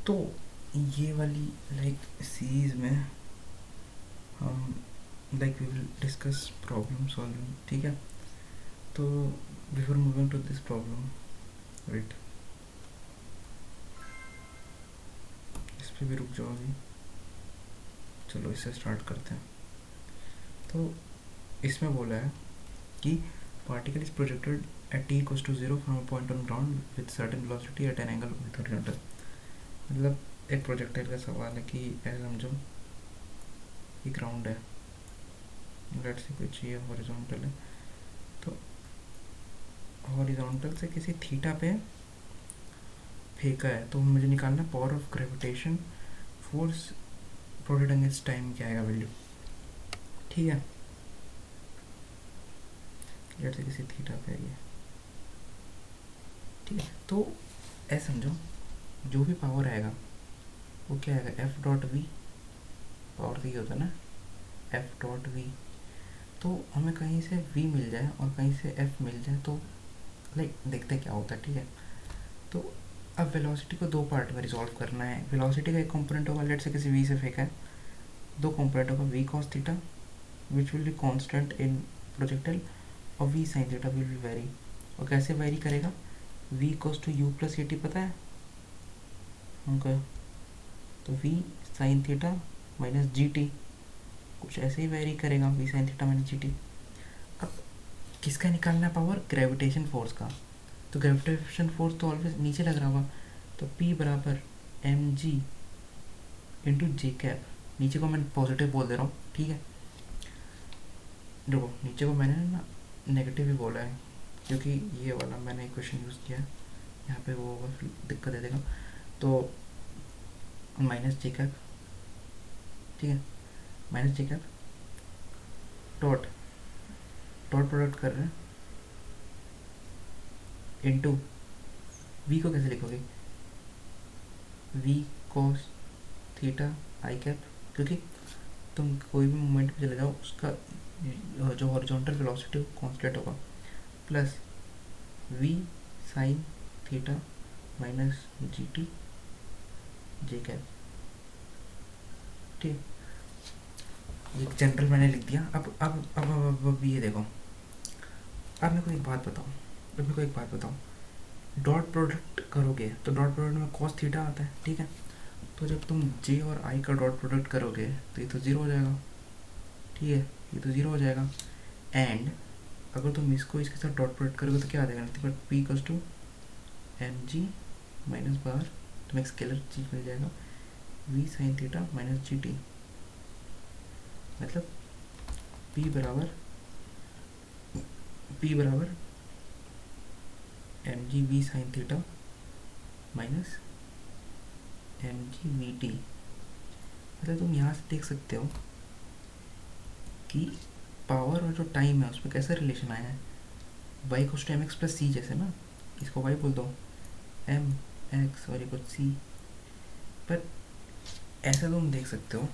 तो ये वाली लाइक सीरीज में हम like we will discuss problem solving, ठीक है। तो before moving to this problem, wait, इस पे भी रुक जाओ अभी। चलो इससे स्टार्ट करते हैं। तो इसमें बोला है कि particle is projected at t equals to 0 from a point on ground with certain velocity at an angle with horizontal. मतलब एक प्रोजेक्टाइल का सवाल है कि ऐसा समझो कि ग्राउंड है, लेट्स से कुछ ये हॉरिजॉन्टल है, तो हॉरिजॉन्टल से किसी थीटा पे फेंका है, तो मुझे निकालना power of gravitation force project against time क्या आएगा वैल्यू, ठीक है। लेट्स से किसी थीटा पे है ये, ठीक है। तो ऐसा समझो जो भी पावर आएगा वो क्या आएगा, एफ डॉट वी, पावर तो ये होता है ना एफ डॉट वी। तो हमें कहीं से v मिल जाए और कहीं से f मिल जाए तो लाइक देखते क्या होता है, ठीक है। तो अब वेलोसिटी को दो पार्ट में रिजॉल्व करना है। वेलोसिटी का एक कंपोनेंट होगा, लेट से किसी v से फेंका है, दो कंपोनेंट होगा, v cos theta which will be constant in projectile और v sin theta will be vary. और कैसे वेरी करेगा, v cos to u plus T पता है हमको, तो v sin थीटा माइनस जी टी, कुछ ऐसे ही वेरी करेगा v sin थीटा माइनस जी टी। अब किसका निकालना है पावर, ग्रेविटेशन फोर्स का। तो ग्रेविटेशन फोर्स तो ऑलवेज नीचे लग रहा होगा, तो P बराबर एम जी इंटू जे कैप। नीचे को मैं पॉजिटिव बोल दे रहा हूँ, ठीक है। देखो नीचे को मैंने ना नेगेटिव ही बोला है क्योंकि ये वाला मैंने इक्वेशन यूज़ किया है, यहाँ पे वो होगा फिर दिक्कत दे देगा। तो माइनस जे कैप, ठीक है, माइनस जे कैप डॉट डॉट प्रोडक्ट कर रहे हैं इनटू v को कैसे लिखोगे, v cos थीटा आई कैप, क्योंकि तुम कोई भी मूवमेंट पे चले जाओ उसका जो हॉरिजॉन्टल वेलोसिटी कांस्टेंट होगा, plus v sin theta minus जी टी जे कैप, ठीक। ये जनरल मैंने लिख दिया। अब ये देखो, अब मेरे को एक बात बताओ, डॉट प्रोडक्ट करोगे तो डॉट प्रोडक्ट में cos थीटा आता है, ठीक है। तो जब तुम j और i का डॉट प्रोडक्ट करोगे तो ये तो ज़ीरो हो जाएगा, ठीक है, ये तो ज़ीरो हो जाएगा। एंड अगर तुम इसको इसके साथ डॉट प्रोडक्ट करोगे तो क्या आ जाएगा, p equals to M G minus बाहर तुम्हें एक स्केलर चीज मिल जाएगा v sin थीटा माइनस जी टी, मतलब p बराबर M G V sine theta minus M G V T. मतलब तुम यहाँ से देख सकते हो कि पावर और जो टाइम है उसमें कैसा रिलेशन आया है, y equals to m x plus c, जैसे ना इसको वाई बोल दो एम एक्स और इक्वल सी। पर ऐसा तुम देख सकते हो,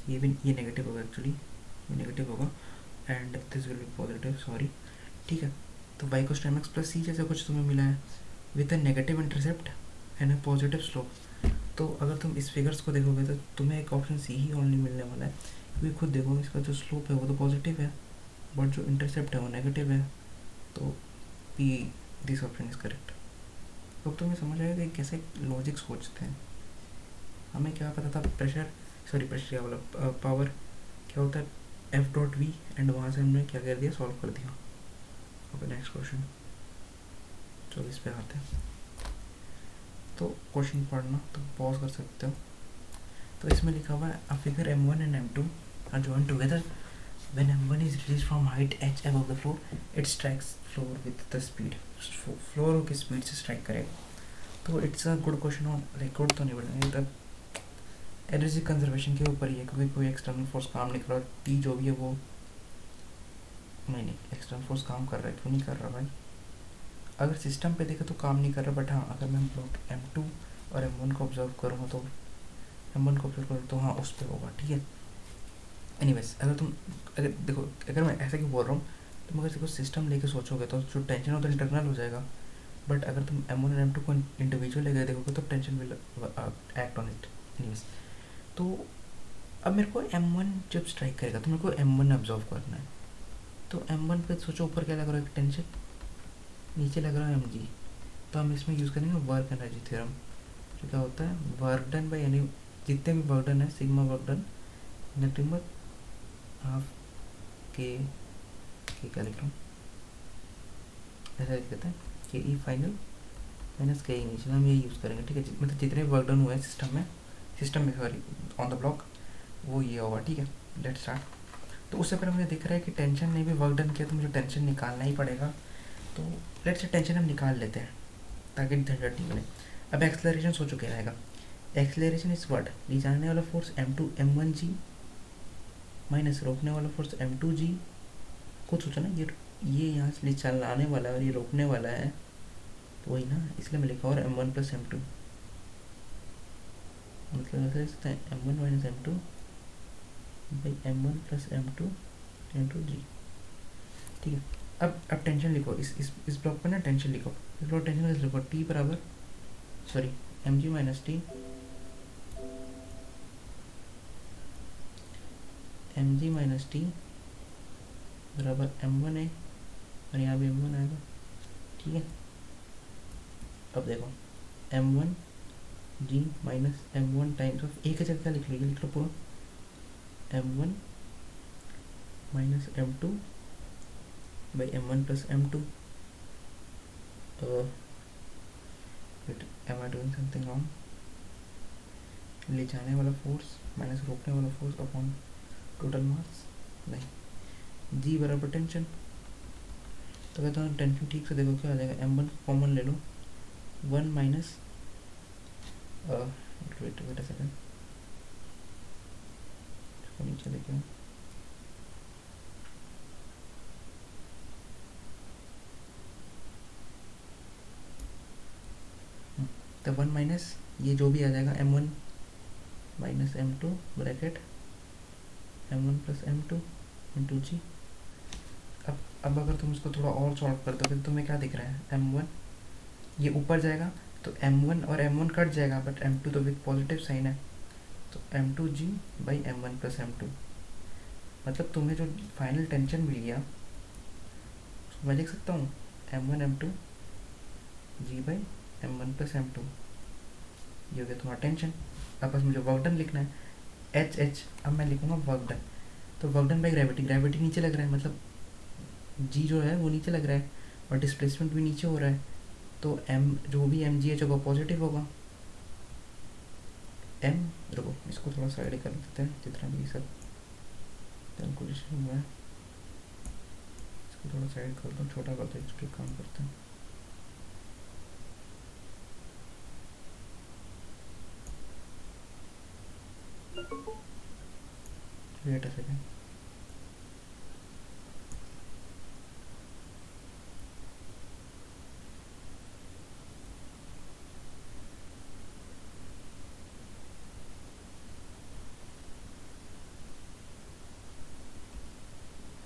ये नेगेटिव होगा एक्चुअली, ये नेगेटिव होगा and this will be positive, sorry, ठीक है। तो y equals to m x plus c जैसा कुछ तुम्हें मिला है with a negative intercept and a positive slope. तो अगर तुम इस फिगर्स को देखोगे तो तुम्हें एक ऑप्शन सी ही ओनली मिलने वाला है, क्योंकि खुद देखो इसका जो स्लोप है वो तो पॉजिटिव है बट जो इंटरसेप्ट है वो नेगेटिव है, तो P this option is correct. तो अब तुम्हें समझ आएगा कि कैसे लॉजिक सोचते हैं। हमें क्या पता था प्रेशर क्या बोला, पावर क्या होता है एफ डॉट वी, एंड वहाँ से हमने क्या कर दिया, सॉल्व कर दिया। ओके नेक्स्ट क्वेश्चन, चलो इस पे आते हैं। तो क्वेश्चन पढ़ना तो पॉज कर सकते हो। तो इसमें लिखा हुआ है, a figure m1 and m2 are joined together when m1 is released from height h above the floor, it strikes floor with the speed. Floor की स्पीड से स्ट्राइक करेगा। तो it's a good question on, like good तो नहीं बोलेंगे, energy conservation के ऊपर ही है, क्योंकि कोई एक्सटर्नल फोर्स काम नहीं कर रहा, टी जो भी है वो नहीं एक्सटर्नल फोर्स काम कर रहा है, क्यों नहीं कर रहा भाई। अगर सिस्टम पे देखे तो काम नहीं कर रहा, बट हाँ अगर मैं ब्लॉक m2 और m1 को ऑब्जर्व करूँगा तो m1 को ऑब्जर्व करूँ तो हाँ उस पर होगा, ठीक है। एनीवेज अगर देखो, अगर मैं ऐसा क्यों बोल रहा हूँ, तुम अगर देखो सिस्टम लेके सोचोगे तो जो टेंशन हो तो इंटरनल हो जाएगा, बट अगर तुम M1 और M2 को इंडिविजुअल लेकर देखोगे तो tension will act on it anyways. तो अब मेरे को M1 जब स्ट्राइक करेगा तो मेरे को M1 ऑब्जर्व करना है। तो M1 पे सोचो ऊपर क्या लग रहा है टेंशन, नीचे लग रहा है mg। तो हम इसमें यूज़ करेंगे वर्क एनर्जी थ्योरम, जो क्या होता है वर्क डन बाई एनी, जितने भी वर्क डन है sigma work done nothing but half के क्या लिख रहा हूँ, ऐसा लिख देते हैं के ई फाइनल माइनस के इनिशियल, हम यही यूज़ करेंगे। ठीक है, मतलब जितने वर्क डन हुए हैं सिस्टम में सॉरी ऑन द ब्लॉक वो ये होगा। ठीक है, लेट स्टार्ट। तो उससे पहले मुझे दिख रहा है कि टेंशन ने भी वर्क डन किया तो मुझे टेंशन निकालना ही पड़ेगा। तो लेट से टेंशन हम निकाल लेते हैं ताकि झंझट नहीं बने। अब एक्सलरेशन सोचो क्या रहेगा, एक्सलरेशन इज व्हाट, ले जाने वाला फोर्स M2 M1g माइनस रोकने वाला फोर्स M2g। खुद सोचो ना, ये यहाँ से चलाने वाला है और ये रोकने वाला है, तो वही ना, इसलिए मैं लिखा और M1 प्लस M2, मतलब ऐसा लिखते हैं M1 minus M2 by M1 plus M2 into g. ठीक है, अब टेंशन लिखो, इस ब्लॉक पर ना टेंशन लिखो, इस ब्लॉक टेंशन कैसे लिखो, टी बराबर sorry mg minus T mg minus T बराबर M1 है और यहाँ भी M1 आएगा। ठीक है, अब देखो M1 ji minus M1 times of एक जगह क्या लिख लो पूरा M1 minus M2 by M1 plus M2। wait, am I doing something wrong? ले जाने वाला फोर्स माइनस रोकने वाला फोर्स अपॉन टोटल मास, नहीं, जी बराबर टेंशन। तो कहता हूँ टेंशन ठीक से देखो क्या आ जाएगा, M1 कॉमन ले लो, 1 माइनस वेट अ सेकेंड, इसको नीचे लेके आओ, तो 1 माइनस ये जो भी आ जाएगा M1 minus M2 bracket M1 plus M2 into g. अब अगर तुम इसको थोड़ा और सॉल्व कर दोगे तो तुम्हें क्या दिख रहा है, M1 ये ऊपर जाएगा तो M1 और M1 कट जाएगा, बट M2 तो विद पॉजिटिव साइन है, तो M2g by M1 plus M2, मतलब तुम्हें जो फाइनल टेंशन मिल गया मैं लिख सकता हूँ M1 M2 ji by M1 plus M2, ये हो गया तुम्हारा टेंशन। अब बस मुझे वर्क डन लिखना है H, अब मैं लिखूँगा वर्क डन, तो वर्क डन बाई ग्रेविटी नीचे लग रहा है, मतलब जी जो है वो नीचे लग रहा है और डिस्प्लेसमेंट भी नीचे हो रहा है, तो एम जो भी एम जी एच होगा पॉजिटिव होगा। एम रुको इसको थोड़ा साइड कर देते हैं, जितना भी सब कैलकुलेशन हुआ है इसको थोड़ा साइड कर दो, छोटा कर दो, इसके काम करते हैं। वेट अ सेकेंड,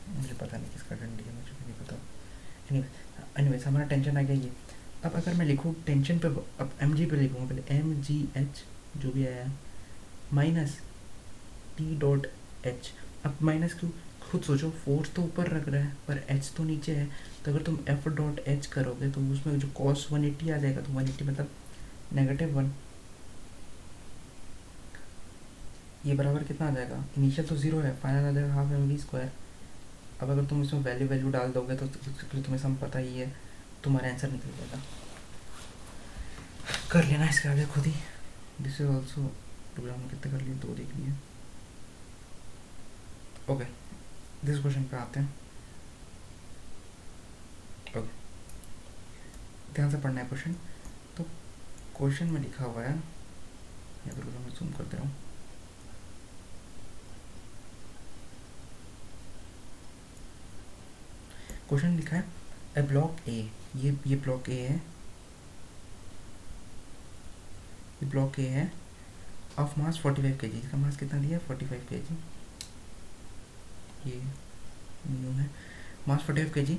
मुझे पता नहीं किसका डंडी है, मुझे भी नहीं पता। एनीवेज हमारा टेंशन आ गया ये। अब अगर मैं लिखूँ टेंशन पे, अब एम जी पे लिखूँगा, पहले एम जी एच जो भी आया माइनस टी डॉट एच। अब माइनस क्यों, खुद सोचो, फोर्स तो ऊपर रख रहा है पर एच तो नीचे है, तो अगर तुम एफ डॉट एच करोगे तो उसमें जो कॉस 180 आ जाएगा, तो 180 मतलब -1, ये बराबर कितना आ जाएगा, इनिशियल तो ज़ीरो है, फाइनल आ जाएगा हाफ mv²। अब अगर तुम इसमें वैल्यू डाल दोगे तो तुम्हें सब पता ही है, तुम्हारा आंसर निकल जाएगा। कर लेना इसके आगे खुद ही, दिस इज ऑल्सो प्रोग्राम कितने कर लिए, 2 देख लिए। ओके, दिस क्वेश्चन पे आते हैं। ओके, ध्यान से पढ़ना है क्वेश्चन। तो क्वेश्चन में लिखा हुआ है, या फिर मैं जूम करते रहूँ, क्वेश्चन लिखा है ए ब्लॉक ए, ये ब्लॉक ए है, ये ब्लॉक ए है ऑफ मास 45 kg, इसका मास कितना दिया है 45 kg, ये न्यू है, मास 45 kg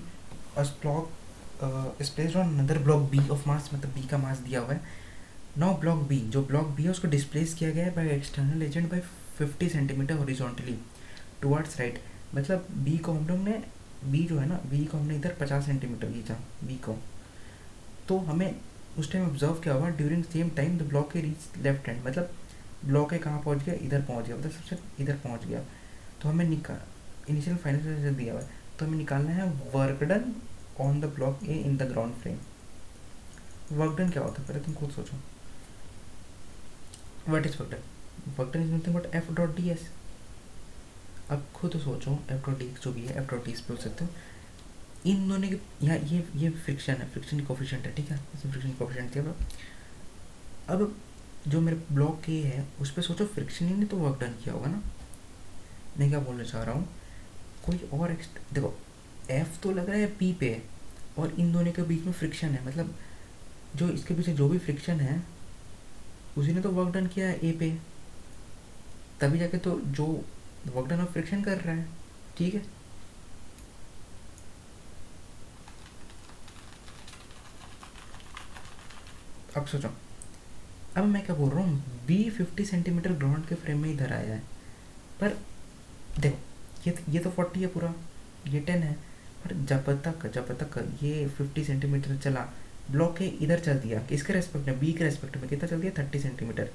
और block is placed on another block B of mass, मतलब बी का मास दिया हुआ है। नाउ ब्लॉक बी, जो ब्लॉक बी है उसको डिस्प्लेस किया गया है by external agent by 50 centimetre horizontally towards right. मतलब बी को हम लोग ने, बी जो है ना, बी को हमने इधर 50 सेंटीमीटर खींचा बी को, तो हमें उस टाइम ऑब्जर्व क्या हुआ, during same time the block A reach left hand, मतलब ब्लॉक ए कहाँ पहुँच गया, इधर पहुँच गया, मतलब सबसे इधर पहुँच गया। तो हमें इनिशियल फाइनल दिया हुआ है, तो हमें निकालना है work done on the block A in the ground frame. Work done क्या होता है पहले तुम खुद सोचो, what is work done? Work done is nothing but F dot D S. अब खुद सोचो, एफ डॉट डी जो भी है एफ डॉट डी एस बोल सकते हो। इन दोनों के यहाँ ये फ्रिक्शन है, फ्रिक्शन की कोफिशिएंट है, ठीक है, इसमें फ्रिक्शन की कोफिशिएंट थी। अब जो मेरे ब्लॉक के है उस पर सोचो, फ्रिक्शन ही ने तो वर्क डन किया होगा ना। मैं क्या बोलना चाह रहा हूँ, कोई और देखो एफ तो लग रहा है पी पे, और इन दोनों के बीच में फ्रिक्शन है, मतलब जो इसके पीछे जो भी फ्रिक्शन है उसी ने तो वर्क डन किया है ए पे, तभी जाके तो जो वर्क डन ऑफ फ्रिक्शन कर रहा है, ठीक है। अब सोचो, अब मैं क्या बोल रहा हूँ, बी 50 सेंटीमीटर ग्राउंड के फ्रेम में इधर आया है, पर देखो ये तो 40 है पूरा, ये 10 है, पर जब तक ये 50 सेंटीमीटर चला, ब्लॉक के इधर चल दिया, किसके रेस्पेक्ट में, बी के रेस्पेक्ट में कितना चल दिया, 30 सेंटीमीटर।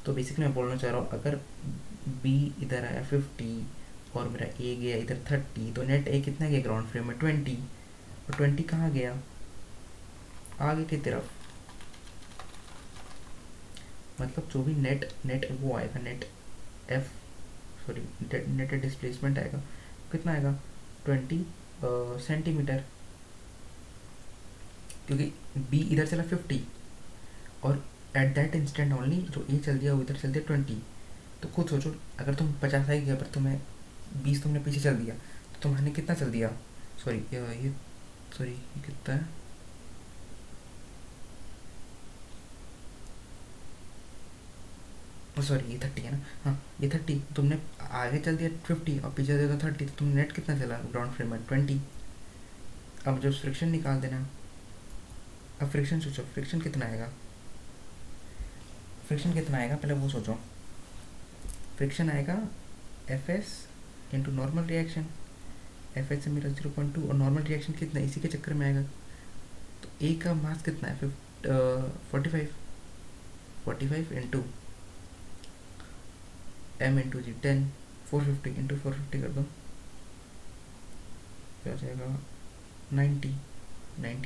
तो बेसिकली मैं बोलना चाह रहा हूँ, अगर बी इधर आया 50 और मेरा ए गया इधर 30, तो नेट ए कितना गया ग्राउंड फ्रेम में 20, और 20 कहाँ गया, आगे की तरफ। मतलब जो भी नेट नेट वो आएगा, net F sorry net displacement आएगा, कितना आएगा 20 सेंटीमीटर, क्योंकि बी इधर चला 50 और एट दैट इंस्टेंट ओनली जो ए चल दिया वो इधर चल दिया 20। तो खुद सोचो, अगर तुम 50 आई गया पर तुम्हें 20 तुमने पीछे चल दिया, तो तुम्हारे कितना चल दिया, सॉरी ये कितना है, सॉरी ये 30 है ना, हाँ ये 30, तुमने आगे चल दिया 50 और पीछे दे दो 30, तो तुम नेट कितना चला ग्राउंड फ्रेम में 20। अब जो फ्रिक्शन निकाल देना, अब फ्रिक्शन सोचो, फ्रिक्शन कितना आएगा, पहले वो सोचो। फ्रिक्शन आएगा F S into normal reaction, F S से मेरा 0.2 और नॉर्मल रिएक्शन कितना, इसी के चक्कर में आएगा। तो ए का मास कितना है 45 इंटू एम इंटू जी 10, 450 इंटू 450 कर दो, क्या हो जाएगा 90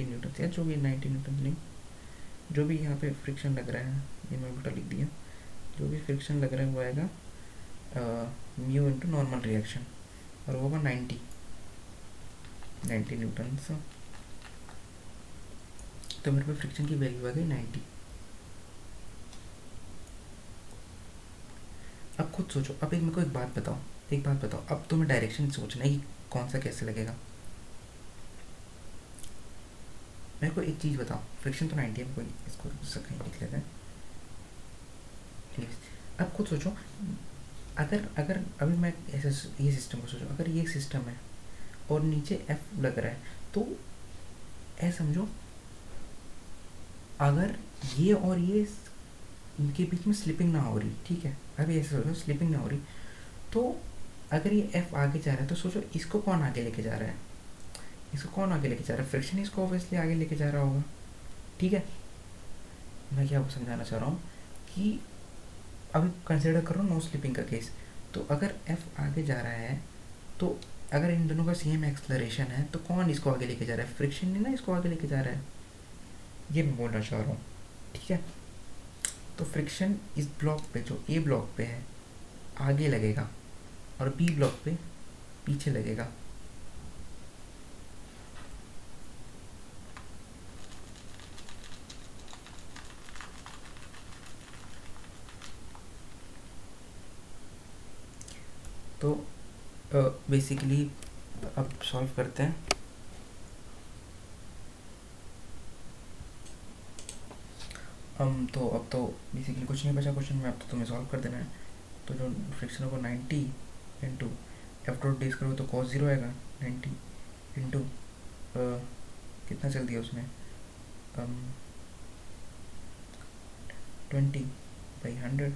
न्यूटन, या जो भी 90 न्यूटन नहीं, जो भी यहाँ पे फ्रिक्शन लग रहा है, ये मैं उल्टा लिख दिया, जो भी फ्रिक्शन लग रहा है वो आएगा म्यू इंटू नॉर्मल रिएक्शन, और वो होगा 90 न्यूटन। तो मेरे पे फ्रिक्शन की वैल्यू आ गई 90। अब खुद सोचो, अब एक मेरे को एक बात बताओ, अब तुम्हें डायरेक्शन सोचना है कि कौन सा कैसे लगेगा। मेरे को एक चीज़ बताओ, फ्रिक्शन तो 90 है, कोई इसको कहीं लिख लेते हैं। अब खुद सोचो, अगर अभी मैं ऐसे ये सिस्टम को सोचो, अगर ये सिस्टम है और नीचे एफ लग रहा है, तो ऐसा समझो अगर ये और ये इनके बीच में स्लिपिंग ना हो रही, ठीक है, अभी ऐसे सोचो स्लिपिंग ना हो रही, तो अगर ये एफ आगे जा रहा है तो सोचो इसको कौन आगे लेके जा रहा है, फ्रिक्शन इसको ऑब्वियसली आगे लेके जा रहा होगा, ठीक है। मैं क्या समझाना चाह रहा हूँ कि अभी कंसिडर करो नो स्लिपिंग का केस, तो अगर एफ आगे जा रहा है, तो अगर इन दोनों का सेम एक्सलरेशन है तो कौन इसको आगे लेके जा रहा है, फ्रिक्शन नहीं ना इसको आगे लेके जा रहा है, ये मैं बोलना चाह रहा हूँ, ठीक है। तो फ्रिक्शन इस ब्लॉक पे, जो ए ब्लॉक पे है, आगे लगेगा और बी ब्लॉक पे पीछे लगेगा। तो बेसिकली अब सॉल्व करते हैं। अब तो बेसिकली कुछ नहीं बचा क्वेश्चन में, अब तो तुम्हें सॉल्व कर देना है। तो जो फ्रिक्शन को 90 इंटू एफ डॉट डेज करो तो कॉस 0 आएगा, 90 इंटू कितना चल दिया उसने, 20/100,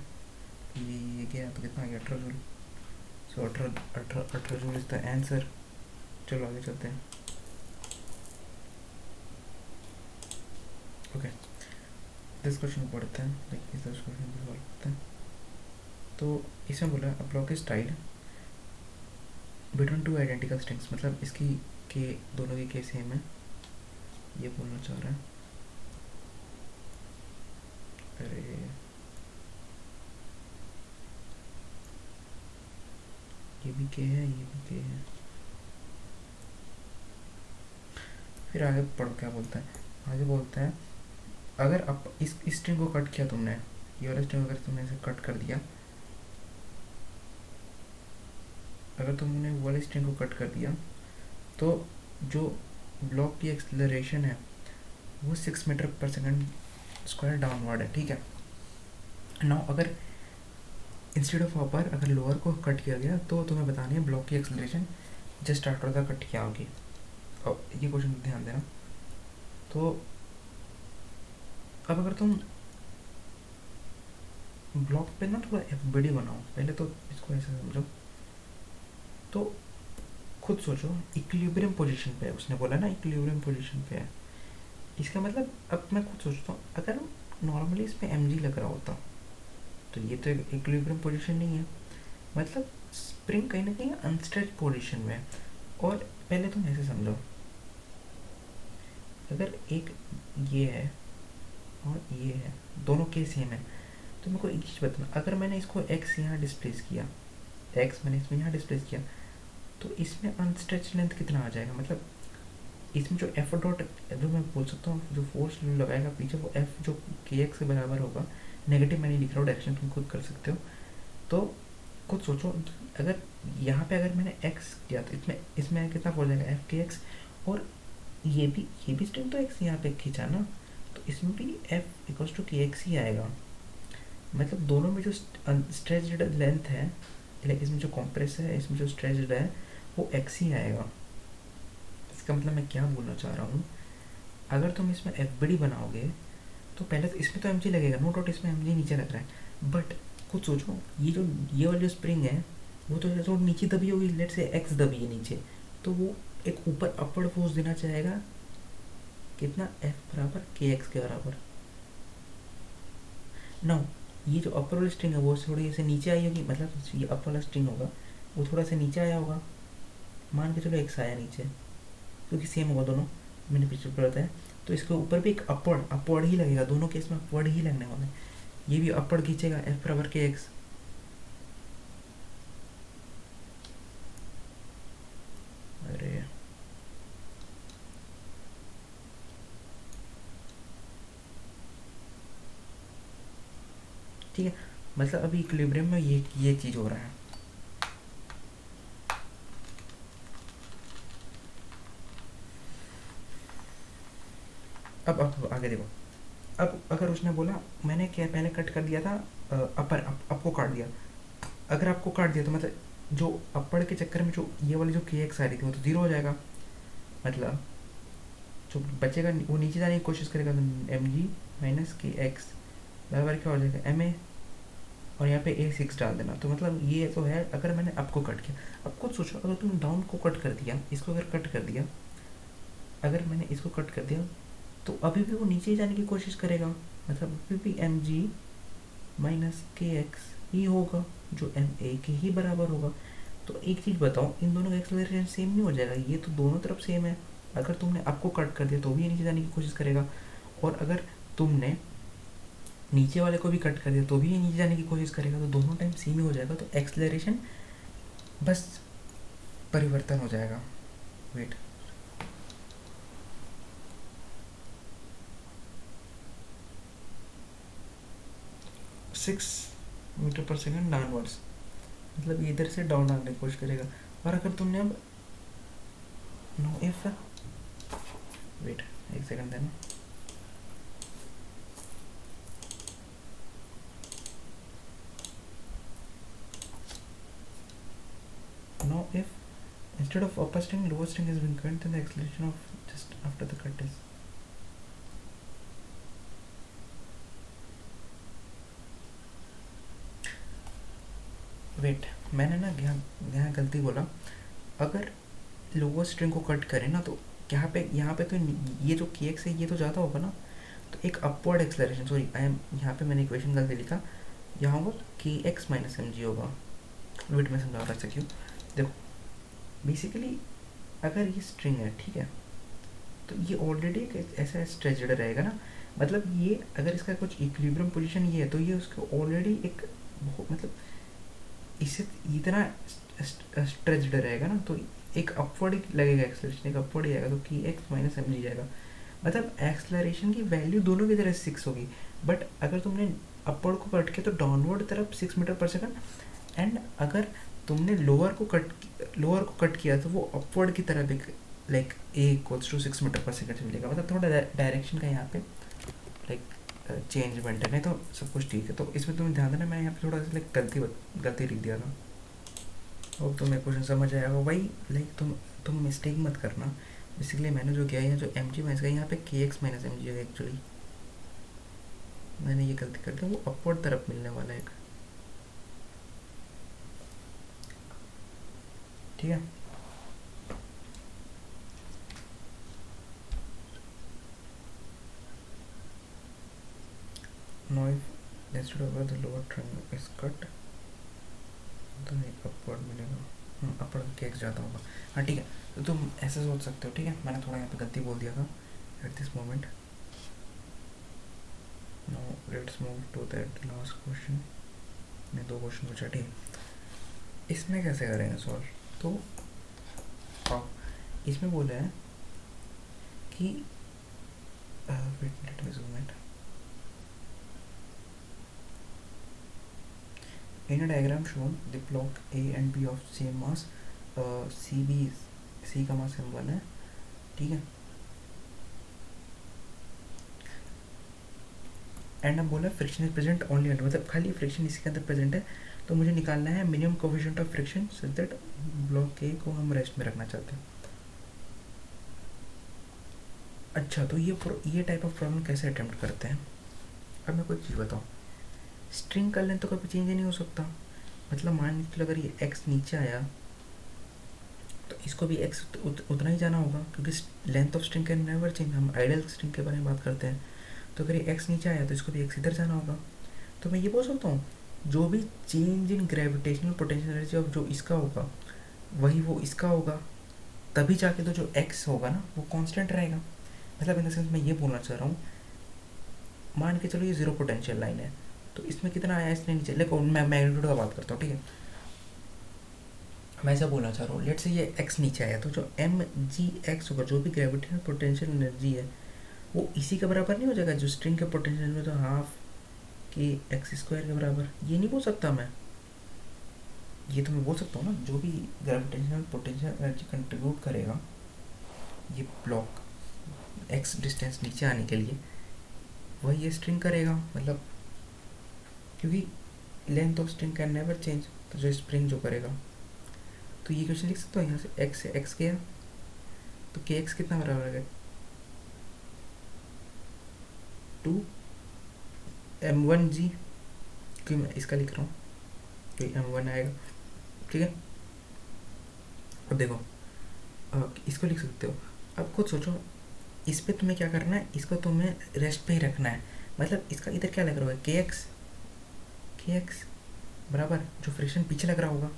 ये गया तो कितना आ गया, 18 joule. So 18 joule is the answer. चलो आगे चलते हैं। ओके, दिस क्वेश्चन पढ़ते हैं, लाइक इस क्वेश्चन को सॉल्व करते हैं। तो इसमें बोला a block is tied between two identical strings, मतलब इसकी के दोनों की के सेम है, ये बोलना चाह रहा है। अरे ये भी के है, ये भी के है। फिर आगे पढ़ो क्या बोलता है। आगे बोलता है अगर आप इस स्ट्रिंग को कट किया तुमने, ये वाला स्ट्रिंग अगर तुमने इसे कट कर दिया, अगर तुमने वो वाले स्ट्रिंग को कट कर दिया तो जो ब्लॉक की एक्सेलरेशन है वो 6 मीटर पर सेकंड स्क्वायर डाउनवर्ड है, ठीक है। नाउ अगर इंस्टेड ऑफ अपर अगर लोअर को कट किया गया तो तुम्हें बतानी है ब्लॉक की acceleration just after the cut क्या होगी। और ये क्वेश्चन ध्यान देना। तो अब अगर तुम ब्लॉक पे ना थोड़ा एफबीडी बनाओ, पहले तो इसको ऐसे समझो। तो खुद सोचो इक्विलिब्रियम पोजीशन पे है, उसने बोला ना इक्विलिब्रियम पोजीशन पे है। इसका मतलब अब मैं खुद सोचता हूँ अगर नॉर्मली इस पर mg लग रहा होता तो ये तो इक्विलिब्रियम पोजीशन नहीं है, मतलब स्प्रिंग कहीं ना कहीं अनस्ट्रेच पोजीशन में है। और पहले तुम ऐसे समझो, अगर एक ये है और ये है, दोनों के सेम है, तो मेरे को एक चीज़ बताना, अगर मैंने इसको x यहाँ डिस्प्लेस किया, x मैंने इसमें यहाँ डिस्प्लेस किया, तो इसमें अनस्ट्रेच लेंथ कितना आ जाएगा, मतलब इसमें जो एफ डॉट जो मैं बोल सकता हूँ जो फोर्स लगाएगा पीछे वो एफ जो के एक्स के बराबर होगा। नेगेटिव मैं नहीं लिख रहा हूँ, डायरेक्शन तुम खुद कर सकते हो। तो खुद सोचो अगर यहाँ पे अगर मैंने एक्स किया तो इसमें इसमें कितना हो जाएगा एफ के एक्स, और ये भी स्ट्रिंग तो एक्स यहाँ पे खींचा ना, तो इसमें भी एफ इक्वल्स टू के एक्स ही आएगा। मतलब दोनों में जो स्ट्रेच्ड लेंथ है, लाइक इसमें जो कॉम्प्रेस है इसमें जो स्ट्रेच्ड है वो एक्स ही आएगा। इसका मतलब मैं क्या बोलना चाह रहा हूँ, अगर तुम इसमें एफ बनाओगे तो पहले तो इसमें तो एम लगेगा, नो डाउट इसमें एम नीचे लग रहा है, बट खुद सोचो ये वाली जो स्प्रिंग है वो तो नीचे दबी होगी, लेट से एक्स दबी है नीचे, तो वो एक ऊपर अपवर्ड फोर्स देना चाहेगा कितना, एफ बराबर के एक्स के बराबर। ना ये जो अपर वाली स्ट्रिंग है वो थोड़ी ऐसे नीचे आई होगी, मतलब ये अपर वाला स्ट्रिंग होगा वो थोड़ा सा नीचे आया होगा, मान के चलो एक्स आया नीचे क्योंकि सेम होगा दोनों, मैंने पीछे पढ़ा है। तो इसके ऊपर भी एक अपवर्ड ही लगेगा, दोनों केस में अपवर्ड ही लगने वाला है। ये भी अपवर्ड खींचेगा एफ बराबर के एक्स। अरे ठीक है, मतलब अभी इक्विलिब्रियम में ये चीज़ हो रहा है। अब आगे देखो, अब अगर उसने बोला मैंने क्या पहले कट कर दिया था अपर आपको काट दिया, अगर आपको काट दिया तो मतलब जो अपर के चक्कर में जो ये वाली जो के एक्स आ रही थी वो तो ज़ीरो हो जाएगा, मतलब जो बचेगा वो नीचे जाने की कोशिश करेगा, तो एम जी माइनस के एक्स बराबर क्या हो जाएगा एम ए, और यहाँ पे A6 डाल देना। तो मतलब ये तो है अगर मैंने आपको कट किया। अब खुद सोचो अगर तुम डाउन को कट कर दिया, इसको अगर कट कर दिया, अगर मैंने इसको कट कर दिया तो अभी भी वो नीचे जाने की कोशिश करेगा, मतलब अभी भी एम जी माइनस के एक्स ही होगा जो एम ए के ही बराबर होगा। तो एक चीज़ बताओ, इन दोनों का एक्सेलरेशन सेम नहीं हो जाएगा, ये तो दोनों तरफ सेम है। अगर तुमने आपको कट कर दिया तो भी ये नीचे जाने की कोशिश करेगा, और अगर तुमने नीचे वाले को भी कट कर दिया तो भी ये नीचे जाने की कोशिश करेगा, तो दोनों टाइम सेम ही हो जाएगा। तो एक्सेलरेशन बस परिवर्तन हो जाएगा। वेट, सिक्स मीटर पर सेकेंड डाउनवर्ड्स, मतलब ये इधर से डाउन आने की कोशिश करेगा। और अगर तुमने अब नो इफ, वेट एक सेकंड देना, know if instead of upper string, lower string has been cut, then the acceleration of just after the cut is wait, मैंने ना यहाँ गलती बोला. अगर लोअर स्ट्रिंग को कट करें ना तो यहाँ पे तो ये जो के एक्स है ये तो ज़्यादा होगा ना, तो एक upward acceleration, sorry I am यहाँ पे मैंने इक्वेशन गलती लिखा, यहाँ होगा के एक्स माइनस एम जी होगा. वेट मैं समझा रहा क्यों. देखो बेसिकली अगर ये स्ट्रिंग है, ठीक है, तो ये ऑलरेडी एक ऐसा स्ट्रेचड रहेगा ना, मतलब ये अगर इसका कुछ इक्विलिब्रियम पोजीशन ये है तो ये उसको ऑलरेडी एक मतलब इससे इतना स्ट्रेचड रहेगा ना, तो एक अपवर्ड लगेगा एक्सलरेशन, एक अपवर्ड ही आएगा, तो कि एक्स माइनस एम जी जाएगा. मतलब एक्सलरेशन की वैल्यू दोनों की तरफ 6 होगी, बट अगर तुमने अपवर्ड को कट किया तो डाउनवर्ड तरफ 6 मीटर पर सेकंड, एंड अगर तुमने लोअर को कट किया तो वो अपवर्ड की तरफ एक like A equals to 6 metre पर सेकंड से मिलेगा. मतलब थोड़ा डायरेक्शन का यहाँ पे लाइक चेंजमेंट है, नहीं तो सब कुछ ठीक है. तो इसमें तुम्हें ध्यान देना, मैं यहाँ पे थोड़ा सा लाइक गलती लिख दिया था. और तुम्हें क्वेश्चन समझ आएगा वही, लाइक तुम मिस्टेक मत करना. बेसिकली मैंने जो किया है, जो एम जी माइनस का यहाँ पे के एक्स माइनस एम जी है, एक्चुअली मैंने ये गलती कर दी, वो अपवर्ड तरफ मिलने वाला है. ठीक है. Now if instead of where the lower triangle is cut तो एक अपवर्ड मिलेगा, अपवर्ड के एक्स जाता होगा. हाँ ठीक है, तो तुम ऐसे सोच सकते हो. ठीक है, मैंने थोड़ा यहाँ पे गलती बोल दिया था at this moment. Now let's move to that last question. मैं 2 क्वेश्चन पूछा, ठीक है. इसमें कैसे करेंगे सॉल्व. तो हाँ, इसमें बोला है कि wait let me zoom it. In a diagram shown, the block A and B of same mass, C का मास m1 है, ठीक है. एंड अब बोला friction is present only under, मतलब खाली फ्रिक्शन इसी के अंदर प्रेजेंट है, तो मुझे निकालना है minimum coefficient of friction so that block ए को हम रेस्ट में रखना चाहते हैं. अच्छा, तो ये टाइप ऑफ प्रॉब्लम कैसे अटेम्प्ट करते हैं. अब मैं कोई चीज़ बताऊँ, स्ट्रिंग का लेंथ तो कभी चेंज नहीं हो सकता. मतलब मान लीजिए अगर ये x नीचे आया तो इसको भी x उतना ही जाना होगा, क्योंकि length of string can never change. हम आइडियल स्ट्रिंग के बारे में बात करते हैं, तो अगर ये x नीचे आया तो इसको भी x इधर जाना होगा. तो मैं ये बोल सकता हूँ जो भी change in gravitational potential energy of जो इसका होगा वही वो इसका होगा, तभी जाके तो जो x होगा ना वो कांस्टेंट रहेगा. मतलब इन द सेंस मैं ये बोलना चाह रहा हूँ, मान के चलो ये 0 पोटेंशियल लाइन है, तो इसमें कितना आया इसने नीचे, लेकिन मैं मैग्नीट्यूड का बात करता हूँ. ठीक है, मैं ऐसा बोलना चाह रहा हूँ, लेट से ये x नीचे आया तो जो एम जी एक्स होगा, जो भी ग्रेविटेशनल पोटेंशियल एनर्जी है वो इसी के बराबर नहीं हो जाएगा जो स्ट्रिंग के पोटेंशियल में, तो हाफ के एक्स स्क्वायर के बराबर. ये नहीं बोल सकता मैं, ये तो मैं बोल सकता हूँ ना, जो भी ग्रेविटेशनल पोटेंशियल एनर्जी कंट्रीब्यूट करेगा ये ब्लॉक x डिस्टेंस नीचे आने के लिए, वही ये स्ट्रिंग करेगा. मतलब क्योंकि length of string can never change, तो जो स्प्रिंग जो करेगा, तो ये क्वेश्चन लिख सकते हो यहाँ से x से x गया तो के एक्स कितना बराबर है 2m1g, क्योंकि मैं इसका लिख रहा हूँ तो m1 आएगा. ठीक है, अब देखो इसको लिख सकते हो. अब खुद सोचो, इस पे तुम्हें क्या करना है, इसको तुम्हें रेस्ट पे ही रखना है. मतलब इसका इधर क्या लग रहा होगा, के एक्स बराबर जो फ्रिक्शन पीछे लग रहा होगा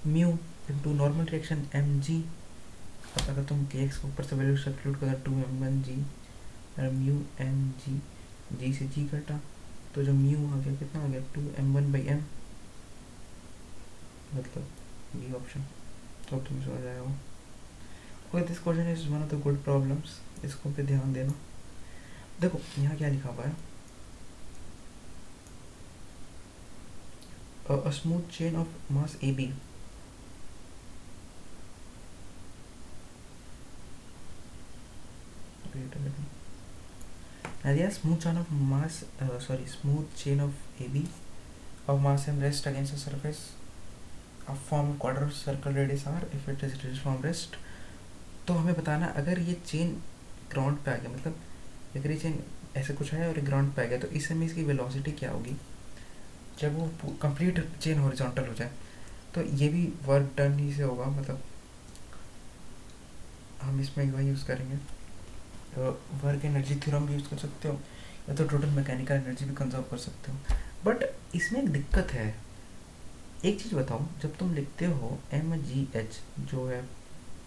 mu into normal reaction M G. अब अगर तुम के एक्स को ऊपर से वैल्यू सब्स्टिट्यूट करो 2m1g और म्यू एम जी से जी कटा, तो जो म्यू आ गया कितना आ गया 2m1/m, मतलब बी ऑप्शन. तो तुम समझ आया हो. Okay, this question is one of the good problems, इसको पे ध्यान देना. देखो यहाँ क्या लिखा हुआ है, a smooth chain of mass AB smooth chain of mass smooth chain of AB of mass m rest against a surface form quadratic circle radius R if it is radius from rest. तो हमें बताना अगर ये chain ground पे आ गया, मतलब अगर ये चेन ऐसे कुछ है और ग्राउंड पे आ गया, तो इस समय इसकी वेलोसिटी क्या होगी जब वो कंप्लीट चेन हॉरिजॉन्टल हो जाए। तो ये भी वर्क डन ही से होगा, मतलब हम इसमें वही यूज़ करेंगे, वर्क एनर्जी थ्योरम भी यूज़ कर सकते हो, या तो टोटल मैकेनिकल एनर्जी भी कंजर्व कर सकते हो। बट इसमें एक दिक्कत है, एक चीज़ बताओ, जब तुम लिखते हो एम जी एच जो है,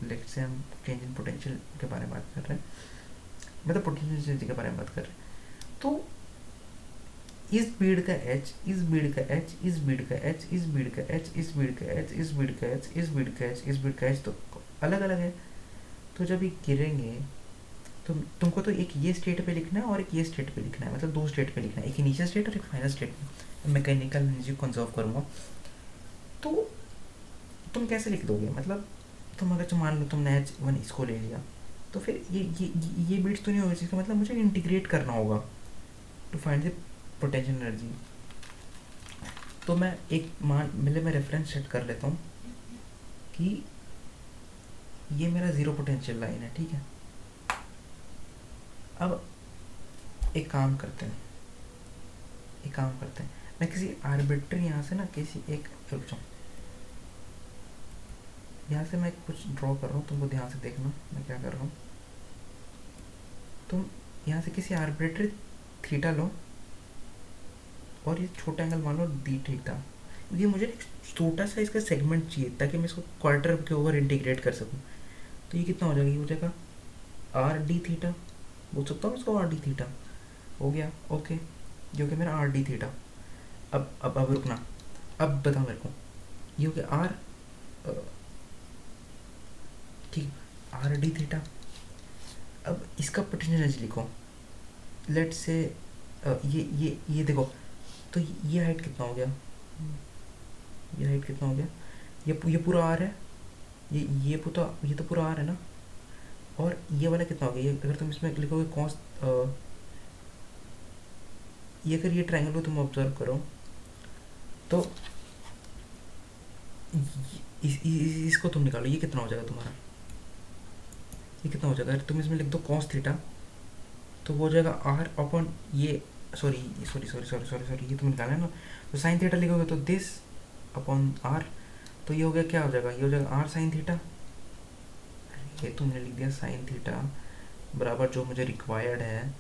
लेट्स से हम चेंज इन पोटेंशियल के बारे में बात कर रहे हैं, मतलब पोटेंशियल एनर्जी के बारे में बात कर रहे हैं, तो इस बीड का एच, इस बीड का एच, इस बीड का एच, इस बीड का एच, इस बीड का एच, इस बीड का एच, इस बीड का एच, इस बीड का एच, तो अलग अलग है। तो जब ये गिरेंगे तो तुमको तो एक ये स्टेट पे लिखना है और एक ये स्टेट पे लिखना है, मतलब दो स्टेट पे लिखना है, एक इनिशियल स्टेट और एक फाइनल स्टेट में मैकेनिकल एनर्जी कंजर्व करूँगा। तो तुम कैसे लिख दोगे, मतलब तुम अगर मान लो तुमने एच वन इसको ले लिया, तो फिर ये बीट्स तो नहीं होगा, इसका मतलब मुझे इंटीग्रेट करना होगा to find the potential energy. तो मैं एक मान मतलब मैं रेफरेंस सेट कर लेता हूँ कि ये मेरा ज़ीरो पोटेंशियल लाइन है, ठीक है। अब एक काम करते हैं, मैं किसी आर्बिट्री यहाँ से ना किसी एक, रुक जाओ, यहाँ से मैं कुछ ड्रॉ कर रहा हूँ, तुमको ध्यान से देखना मैं क्या कर रहा हूँ। तुम यहाँ से किसी आर्बिट्री थीटा लो और ये छोटा एंगल मान लो डी थीटा। ये मुझे एक छोटा सा इसका सेगमेंट चाहिए ताकि मैं इसको क्वार्टर के ओवर इंटीग्रेट कर सकूँ। तो ये कितना हो जाएगा, ये हो जाएगा आर डी थीटा, बोल सकता हूँ इसको आर डी थीटा, हो गया ओके, ये हो गया मेरा आर डी थीटा। अब रुकना, अब बताओ मेरे को, ये हो गया आर, ठीक, आर डी थीटा। अब इसका पोटेंशियल एनर्जी लिखो, लेट से ये देखो, तो ये हाइट कितना हो गया, ये हाइट कितना हो गया, ये पूरा आर है, ये तो पूरा आर है ना, और ये वाला कितना हो गया, ये अगर तुम इसमें लिखोगे कॉस, ये अगर ये ट्रायंगल को तुम ऑब्जर्व करो तो इसको तुम निकालो, ये कितना हो जाएगा तुम्हारा, ये कितना हो जाएगा, अगर तुम इसमें लिख दो कॉस थीटा तो वो हो जाएगा आर अपॉन ये, सॉरी ये तुम निकाला है ना, तो साइन थीटा लिखोगे तो दिस अपॉन आर, तो ये हो गया, क्या हो जाएगा, ये हो जाएगा आर साइन थीटा, ये तुमने लिख दिया साइन थीटा बराबर जो मुझे रिक्वायर्ड है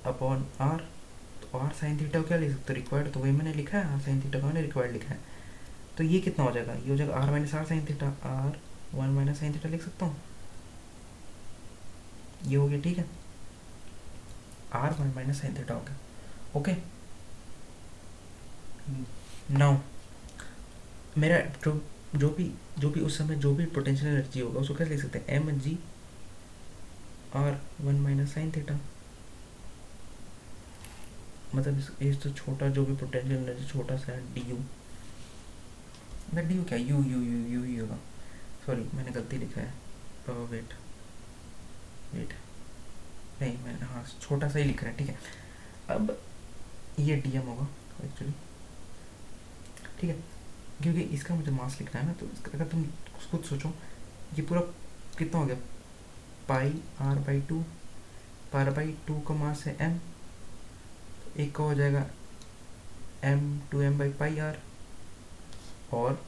अपॉन आर। तो आर साइन थीटा को क्या लिख सकते हो, रिक्वायर्ड, तो वही मैंने लिखा है, आर साइन थीटा को मैंने रिक्वायर्ड लिखा है। तो ये कितना हो जाएगा, ये हो जाएगा R minus are sine theta, R one minus sine theta लिख सकता हूँ, ये हो गया, ठीक है, R one minus sine theta हो गया, ओके। नाउ मेरा जो भी उस समय जो भी पोटेंशियल एनर्जी होगा उसको कैसे लिख सकते हैं, M G R one minus sine theta, मतलब इस तो छोटा जो भी पोटेंशियल एनर्जी छोटा सा है डी यू, डी यू क्या, यू ही होगा, सॉरी मैंने गलती लिखा है, वेट नहीं, मैंने हाँ छोटा सा ही लिख रहा है, ठीक है। अब ये डी एम होगा एक्चुअली, ठीक है, क्योंकि इसका मुझे मास लिखना है ना, तो अगर तुम खुद सोचो, ये पूरा कितना हो गया, पाई आर बाई टू, पार बाई टू का मास है एम, एक का हो जाएगा m two m by pi r, और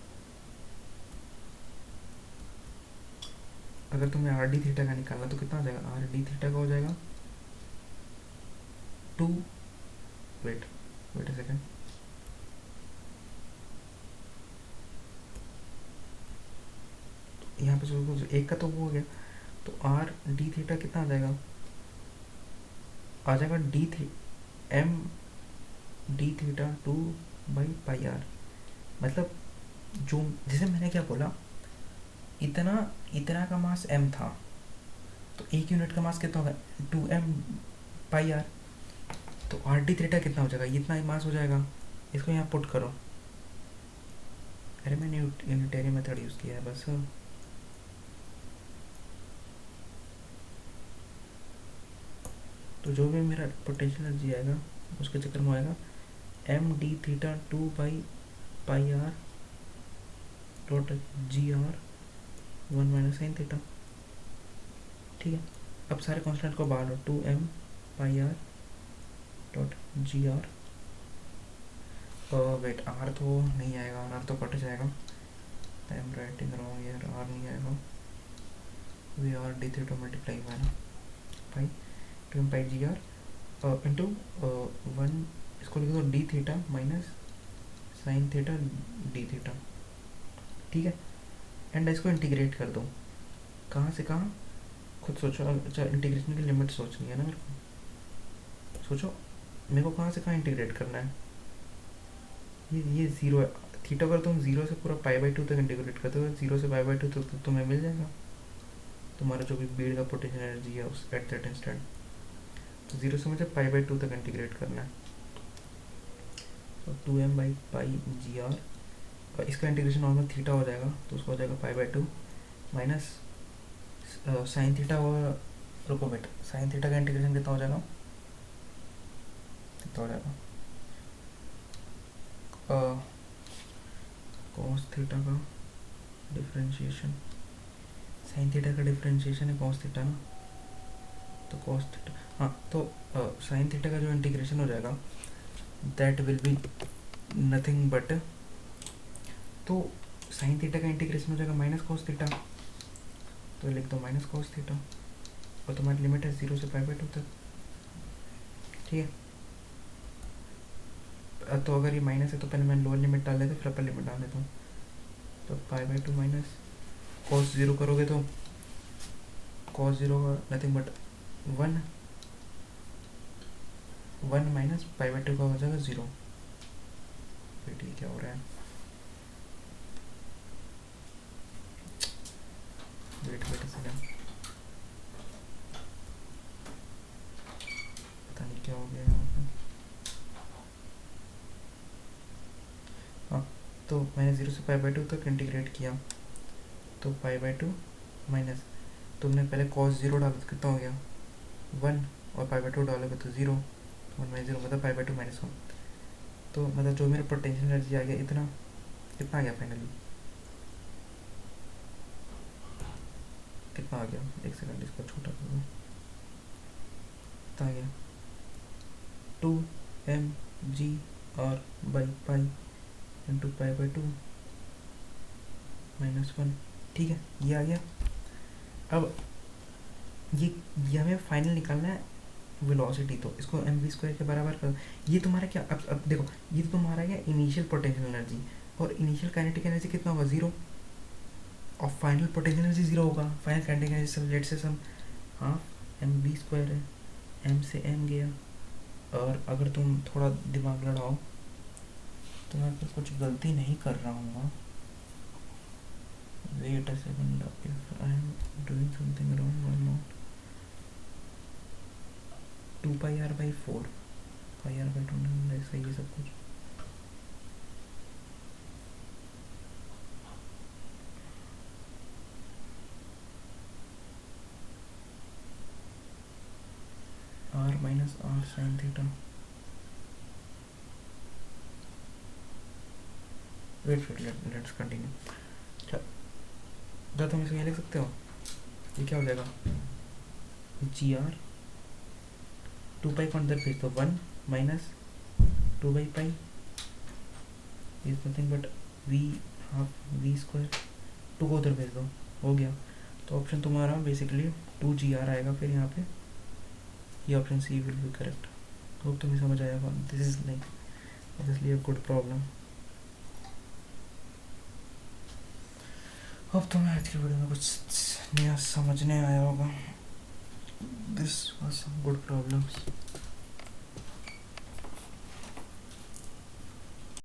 अगर तुम्हें आर डी थीटा का निकालना तो कितना हो जाएगा, आर डी थीटा का हो जाएगा टू, वेट अ सेकेंड, यहाँ पे एक का तो वो हो गया, तो आर डी थीटा कितना आ जाएगा, डी थी M D theta two by pi R, मतलब जो जैसे मैंने क्या बोला, इतना का मास m था, तो एक यूनिट का मास कितना होगा, टू एम पाई आर, तो आर डी थीटा कितना हो जाएगा, इतना ही मास हो जाएगा, इसको यहाँ पुट करो, अरे मैंने यूनिटरी मेथड यूज़ किया है बस। तो जो भी मेरा पोटेंशियल एनर्जी आएगा उसके चक्कर में आएगा M D theta two by pi R dot G R 1 minus sine theta. ठीक है, अब सारे कांस्टेंट को बाहर लो, 2m pi R dot G R. Wait, R तो नहीं आएगा, आर तो कट जाएगा, आई एम राइटिंग रॉन्ग यार, आर नहीं आएगा, V R D theta multiply हुआ है ना, पाई 2m pi ji are into 1, इसको लिख दो D theta minus sine theta D theta. ठीक है, एंड इसको इंटीग्रेट कर दो, कहाँ से कहाँ खुद सोचो। अच्छा, इंटीग्रेशन की लिमिट सोचनी है ना मेरे को, सोचो मेरे को कहाँ से कहाँ इंटीग्रेट करना है। ये ज़ीरो है, थीटा अगर तुम ज़ीरो से पूरा पाई बाई टू तक इंटीग्रेट करते हो, ज़ीरो से पाई बाई टू तक तो तुम्हें मिल जाएगा तुम्हारा जो भी बीड का पोटेंशियल एनर्जी है उस एट दैट इंस्टेंट। तो ज़ीरो से मुझे पाई बाई टू तक इंटीग्रेट करना है, तो 2m by pi ji are, और इसका इंटीग्रेशन नॉर्मल थीटा हो जाएगा, तो उसका हो जाएगा पाई by two minus sine theta और, रुको बेटा, साइन थीटा का इंटीग्रेशन कितना हो जाएगा, कितना हो जाएगा, कॉस थीटा का डिफरेंशिएशन, साइन थीटा का डिफरेंशिएशन है कॉस थीटा ना, तो कॉस थीटा, हाँ, तो साइन थीटा का जो इंटीग्रेशन हो जाएगा that will be nothing but, तो साइन थीटा का इंटीग्रेशन हो जाएगा माइनस कॉस थीटा, तो लिख दो माइनस कॉस थीटा, और तुम्हारी लिमिट है 0 से पाई बाई टू तक। ठीक है, तो अगर ये माइनस है तो पहले मैं लोअर लिमिट डाल देता हूँ, फिर अपर लिमिट डाल देता हूँ, तो पाई by two minus cos zero करोगे तो कॉस ज़ीरो का nothing but 1 minus pi by two का हो जाएगा 0। फिर ठीक, क्या हो रहा है, वेट वेट सेकंड, पता नहीं क्या हो गया यहाँ पे। हाँ, तो मैंने 0 से पाई बाई टू तक इंटीग्रेट किया, तो पाई बाई टू माइनस, तुमने पहले कॉस ज़ीरो डाला तो कितना हो गया 1, और पाई बाई टू डालोगे तो 0, 1 माइनस 0 मतलब पाई बाई टू माइनस 1, तो मतलब जो मेरा पोटेंशियल एनर्जी आ गया इतना, कितना आ गया फाइनली, कितना आ गया, एक सेकंड इसको छोटा कर दो, कितना आ गया 2m G R by pi into pi by two minus 1। ठीक है, ये आ गया। अब ये हमें फाइनल निकालना है वेलोसिटी, तो इसको एम वी स्क्वायर के बराबर कर, ये तुम्हारा क्या, अब देखो, ये तो तुम्हारा क्या इनिशियल पोटेंशियल एनर्जी, और इनिशियल काइनेटिक एनर्जी कितना होगा 0, और फाइनल पोटेंशियल एनर्जी 0 होगा, फाइनल काइनेटिक एनर्जी सब लेट से सम हाफ एम वी स्क्वायर है, एम से एम गया, और अगर तुम थोड़ा दिमाग लड़ाओ तो मैं फिर कुछ गलती नहीं कर रहा हूँ, wait a second, if I am doing something wrong और not, 2 pi r by 4, pi r by 2 ऐसा ही सब कुछ, r minus are sine theta, wait let's continue. क्या तुम इसमें लिख सकते हो, ये क्या हो जाएगा जी आर 2 पाई को अंदर भेज दो, 1 minus 2 by pi is nothing but V half V square, 2 को उधर भेज दो, हो गया। तो ऑप्शन तुम्हारा बेसिकली 2 GR आएगा, फिर यहाँ पे ये option C will be correct. Hope तुम्हें समझ आएगा, this is like obviously a good problem. अब तुम्हें आज की वीडियो में कुछ नया समझने आया होगा, this was some good problems.